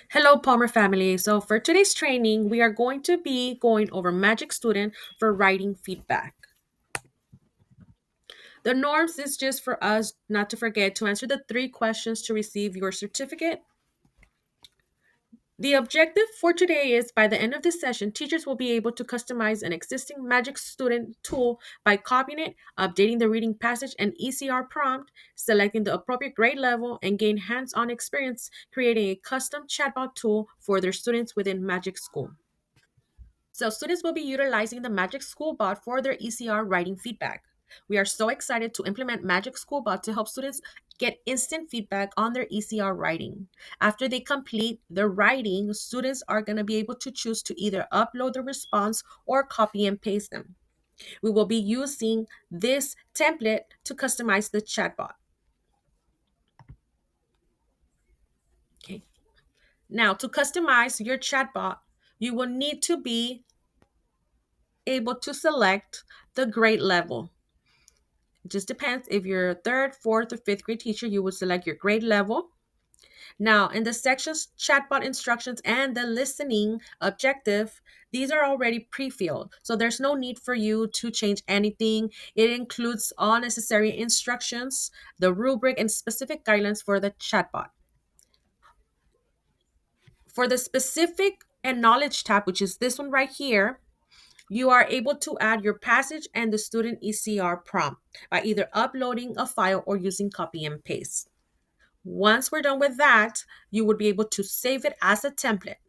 Hello, Palmer family. So, for today's training, we are going to be going over Magic Student for writing feedback. The norms is just for us not to forget to answer the three questions to receive your certificate. The objective for today is by the end of this session, teachers will be able to customize an existing Magic Student tool by copying it, updating the reading passage and ECR prompt, selecting the appropriate grade level, and gain hands on experience creating a custom chatbot tool for their students within Magic School. So students will be utilizing the Magic School Bot for their ECR writing feedback. We are so excited to implement Magic School Bot to help students get instant feedback on their ECR writing. After they complete the writing, students are going to be able to choose to either upload the response or copy and paste them. We will be using this template to customize the chatbot. Okay. Now, to customize your chatbot, you will need to be able to select the grade level. It just depends. If you're a third, fourth, or fifth grade teacher, you would select your grade level. Now, in the sections, chatbot instructions, and the listening objective, these are already pre-filled. So there's no need for you to change anything. It includes all necessary instructions, the rubric, and specific guidelines for the chatbot. For the specific and knowledge tab, which is this one right here, you are able to add your passage and the student ECR prompt by either uploading a file or using copy and paste. Once we're done with that, you would be able to save it as a template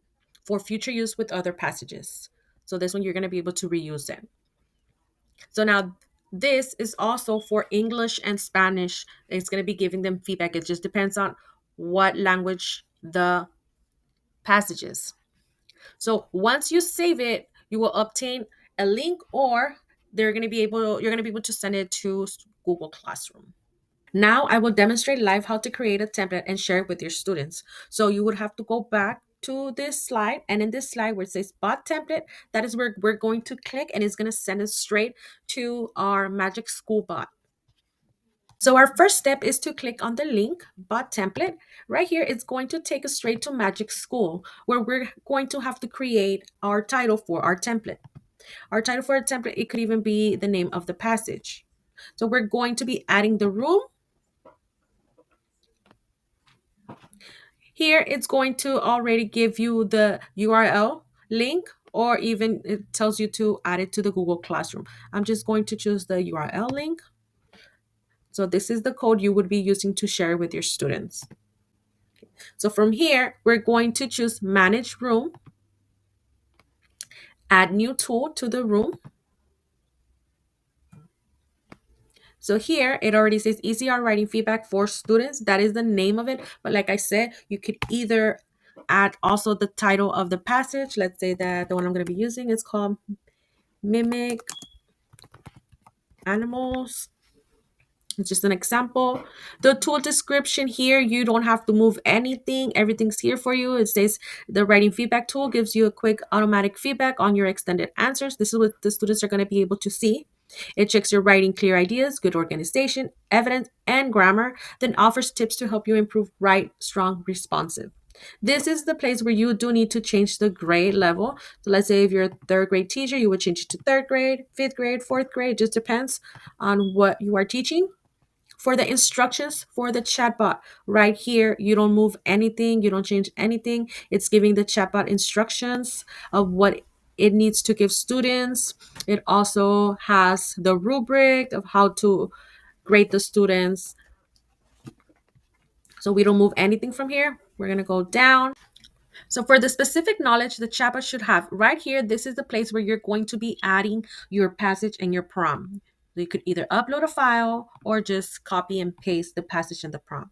for future use with other passages. So this one, you're going to be able to reuse it. So now this is also for English and Spanish. It's going to be giving them feedback. It just depends on what language the passage is. So once you save it, you will obtain a link or you're going to be able to send it to Google Classroom. Now I will demonstrate live how to create a template and share it with your students. So you would have to go back to this slide, and in this slide where it says bot template, that is where we're going to click and it's going to send us straight to our Magic School Bot. So our first step is to click on the link bot template. Right here, it's going to take us straight to Magic School where we're going to have to create our title for our template. Our title for a template, it could even be the name of the passage. So we're going to be adding the room. Here, it's going to already give you the URL link, or even it tells you to add it to the Google Classroom. I'm just going to choose the URL link. So this is the code you would be using to share with your students. So from here, we're going to choose Manage Room, add new tool to the room. So here it already says ECR writing feedback for students. That is the name of it. But like I said, you could either add also the title of the passage. Let's say that the one I'm going to be using is called Mimic Animals. It's just an example. The tool description here, you don't have to move anything. Everything's here for you. It says the writing feedback tool gives you a quick automatic feedback on your extended answers. This is what the students are going to be able to see. It checks your writing clear ideas, good organization, evidence, and grammar, then offers tips to help you improve write strong, responsive. This is the place where you do need to change the grade level. So let's say if you're a third grade teacher, you would change it to third grade, fifth grade, fourth grade. It just depends on what you are teaching. For the instructions for the chatbot, right here, you don't move anything, you don't change anything. It's giving the chatbot instructions of what it needs to give students. It also has the rubric of how to grade the students. So we don't move anything from here. We're going to go down. So for the specific knowledge the chatbot should have, right here, this is the place where you're going to be adding your passage and your prompt. So you could either upload a file or just copy and paste the passage and the prompt.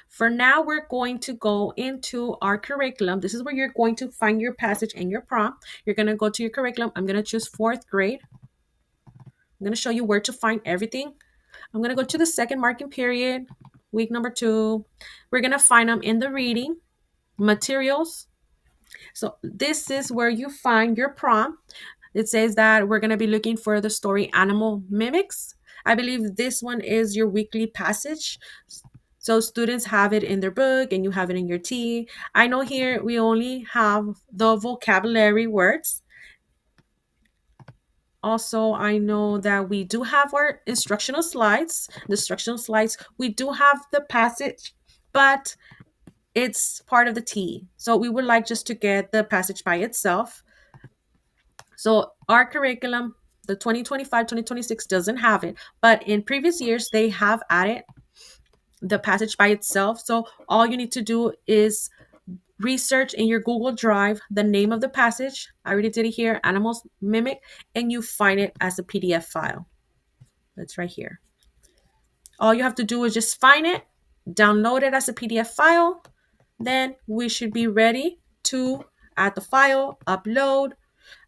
For now, we're going to go into our curriculum. This is where you're going to find your passage and your prompt. You're going to go to your curriculum. I'm going to choose fourth grade. I'm going to show you where to find everything. I'm going to go to the second marking period, week number 2. We're going to find them in the reading materials. So this is where you find your prompt. It says that we're going to be looking for the story Animal Mimics. I believe this one is your weekly passage. So students have it in their book and you have it in your T. I know here we only have the vocabulary words. Also, I know that we do have our instructional slides. The instructional slides, we do have the passage, but it's part of the T. So we would like just to get the passage by itself. So our curriculum, the 2025-2026 doesn't have it, but in previous years they have added the passage by itself. So all you need to do is research in your Google Drive the name of the passage. I already did it here, animals mimic, and you find it as a PDF file. That's right here. All you have to do is just find it, download it as a PDF file. Then we should be ready to add the file, upload.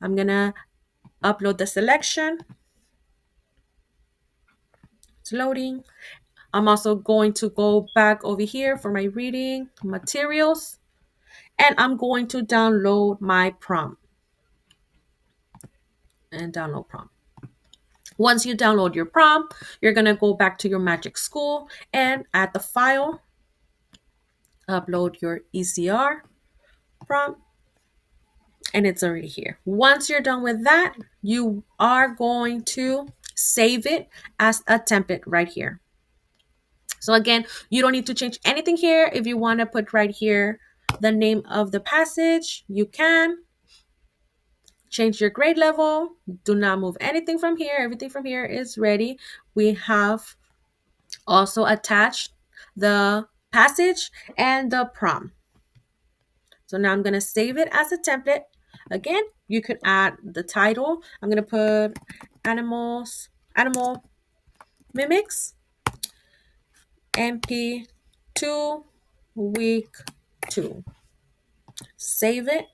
I'm going to upload the selection. It's loading. I'm also going to go back over here for my reading materials, and I'm going to download my prompt and download prompt. Once you download your prompt, you're going to go back to your Magic School and add the file, upload your ECR prompt, and it's already here. Once you're done with that, you are going to save it as a template right here. So again, you don't need to change anything here. If you want to put right here the name of the passage, you can. Change your grade level. Do not move anything from here. Everything from here is ready. We have also attached the passage and the prompt. So now I'm going to save it as a template. Again, you could add the title. I'm going to put animal mimics MP2 week 2. Save it.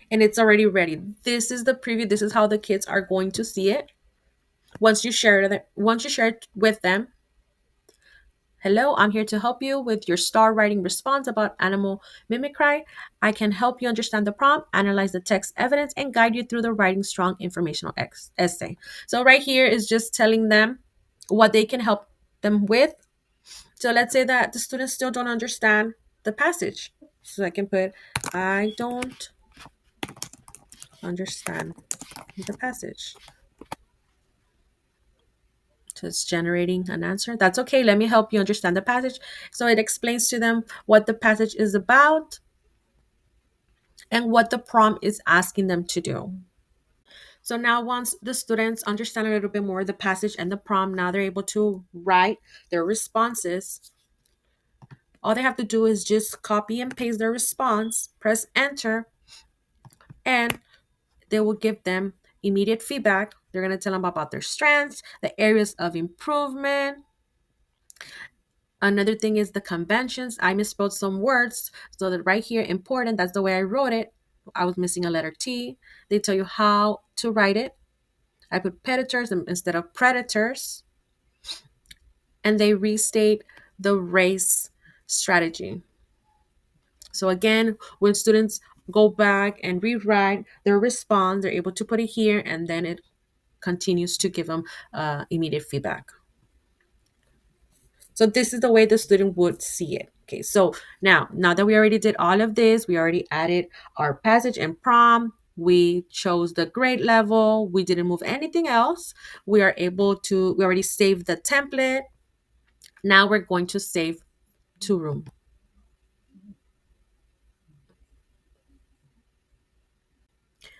And it's already ready. This is the preview. This is how the kids are going to see it. Once you share it with them. Hello, I'm here to help you with your star writing response about animal mimicry. I can help you understand the prompt, analyze the text evidence, and guide you through the writing strong informational essay. So right here is just telling them what they can help them with. So let's say that the students still don't understand the passage. So I can put, I don't understand the passage. So it's generating an answer. That's okay. Let me help you understand the passage. So it explains to them what the passage is about and what the prompt is asking them to do. So now once the students understand a little bit more the passage and the prompt, now they're able to write their responses. All they have to do is just copy and paste their response, press enter, and they will give them immediate feedback. They're going to tell them about their strengths, the areas of improvement. Another thing is the conventions. I misspelled some words. So that right here, important, that's the way I wrote it. I was missing a letter T. They tell you how to write it. I put predators instead of predators. And they restate the race strategy. So again, when students go back and rewrite their response, they're able to put it here, and then it continues to give them immediate feedback. So this is the way the student would see it. Okay, so now that we already did all of this, we already added our passage and prompt, we chose the grade level, we didn't move anything else. We already saved the template. Now we're going to save to room.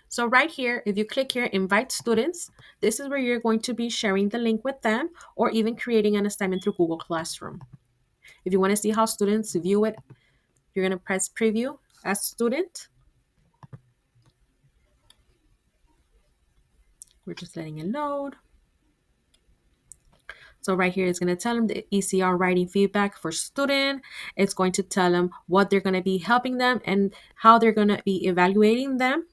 So right here, if you click here, invite students, this is where you're going to be sharing the link with them or even creating an assignment through Google Classroom. If you want to see how students view it, you're going to press preview as student. We're just letting it load. So right here, it's going to tell them the ECR writing feedback for student. It's going to tell them what they're going to be helping them and how they're going to be evaluating them.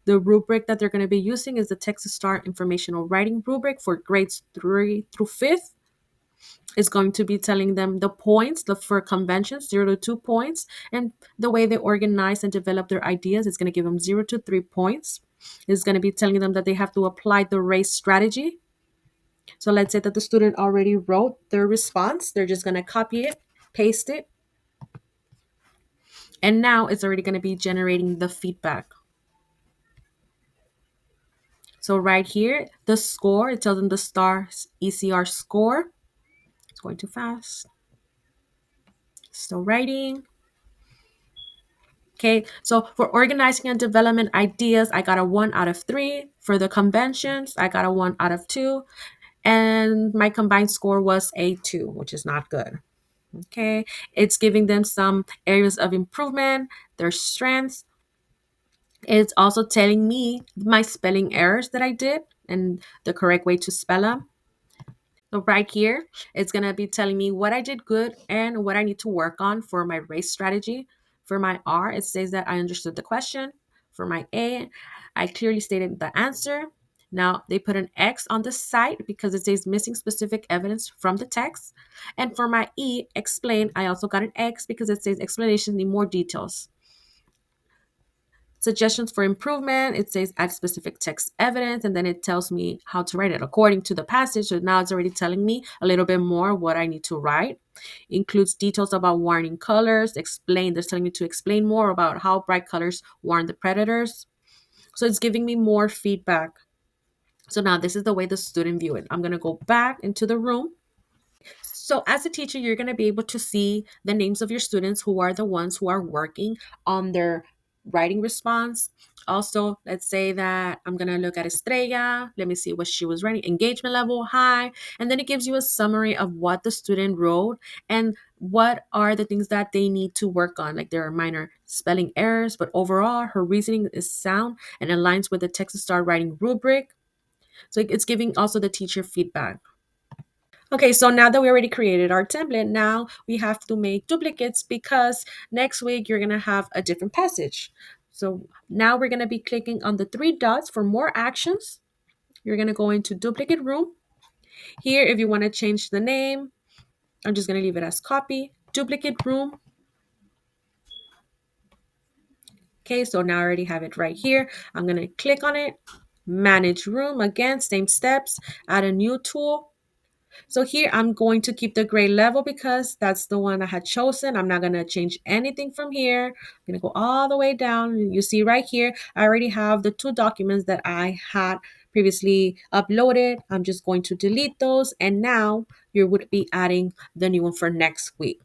The rubric that they're going to be using is the Texas Star Informational Writing Rubric for grades 3 through 5th. It's going to be telling them the points for conventions, 0 to 2 points, and the way they organize and develop their ideas is going to give them 0 to 3 points. It's going to be telling them that they have to apply the race strategy. So let's say that the student already wrote their response. They're just going to copy it, paste it, and now it's already going to be generating the feedback. So right here, the score, it tells them the star ECR score. It's going too fast. Still writing. Okay, so for organizing and development ideas, I got a 1 out of 3. For the conventions, I got a 1 out of 2. And my combined score was a 2, which is not good. Okay, it's giving them some areas of improvement, their strengths. It's also telling me my spelling errors that I did and the correct way to spell them. So right here, it's going to be telling me what I did good and what I need to work on for my race strategy. For my R, it says that I understood the question. For my A, I clearly stated the answer. Now they put an X on the side because it says missing specific evidence from the text. And for my E, explain, I also got an X because it says explanation need more details. Suggestions for improvement, it says add specific text evidence, and then it tells me how to write it according to the passage. So now it's already telling me a little bit more what I need to write. Includes details about warning colors. They're telling me to explain more about how bright colors warn the predators. So it's giving me more feedback. So now this is the way the student view it. I'm going to go back into the room. So as a teacher, you're going to be able to see the names of your students who are the ones who are working on their writing response. Also, let's say that I'm going to look at Estrella. Let me see what she was writing. Engagement level high. And then it gives you a summary of what the student wrote and what are the things that they need to work on. Like there are minor spelling errors, but overall, her reasoning is sound and aligns with the text to start writing rubric. So it's giving also the teacher feedback. Okay, so now that we already created our template, now we have to make duplicates because next week you're going to have a different passage. So now we're going to be clicking on the 3 dots for more actions. You're going to go into duplicate room. Here, if you want to change the name, I'm just going to leave it as copy, duplicate room. Okay, so now I already have it right here. I'm going to click on it, manage room. Again, same steps, add a new tool. So here I'm going to keep the grade level because that's the one I had chosen. I'm not going to change anything from here. I'm going to go all the way down. You see right here, I already have the 2 documents that I had previously uploaded. I'm just going to delete those. And now you would be adding the new one for next week.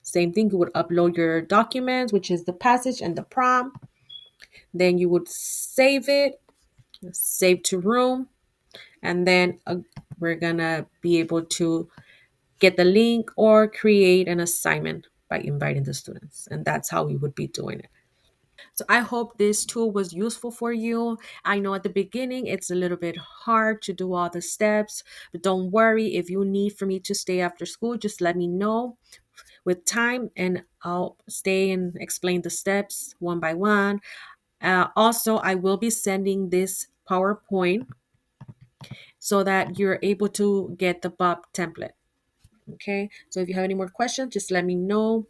Same thing, you would upload your documents, which is the passage and the prompt. Then you would save it, save to room. And then we're going to be able to get the link or create an assignment by inviting the students. And that's how we would be doing it. So I hope this tool was useful for you. I know at the beginning it's a little bit hard to do all the steps, but don't worry. If you need for me to stay after school, just let me know with time and I'll stay and explain the steps one by one. Also, I will be sending this PowerPoint so that you're able to get the Bob template. Okay, so if you have any more questions, just let me know.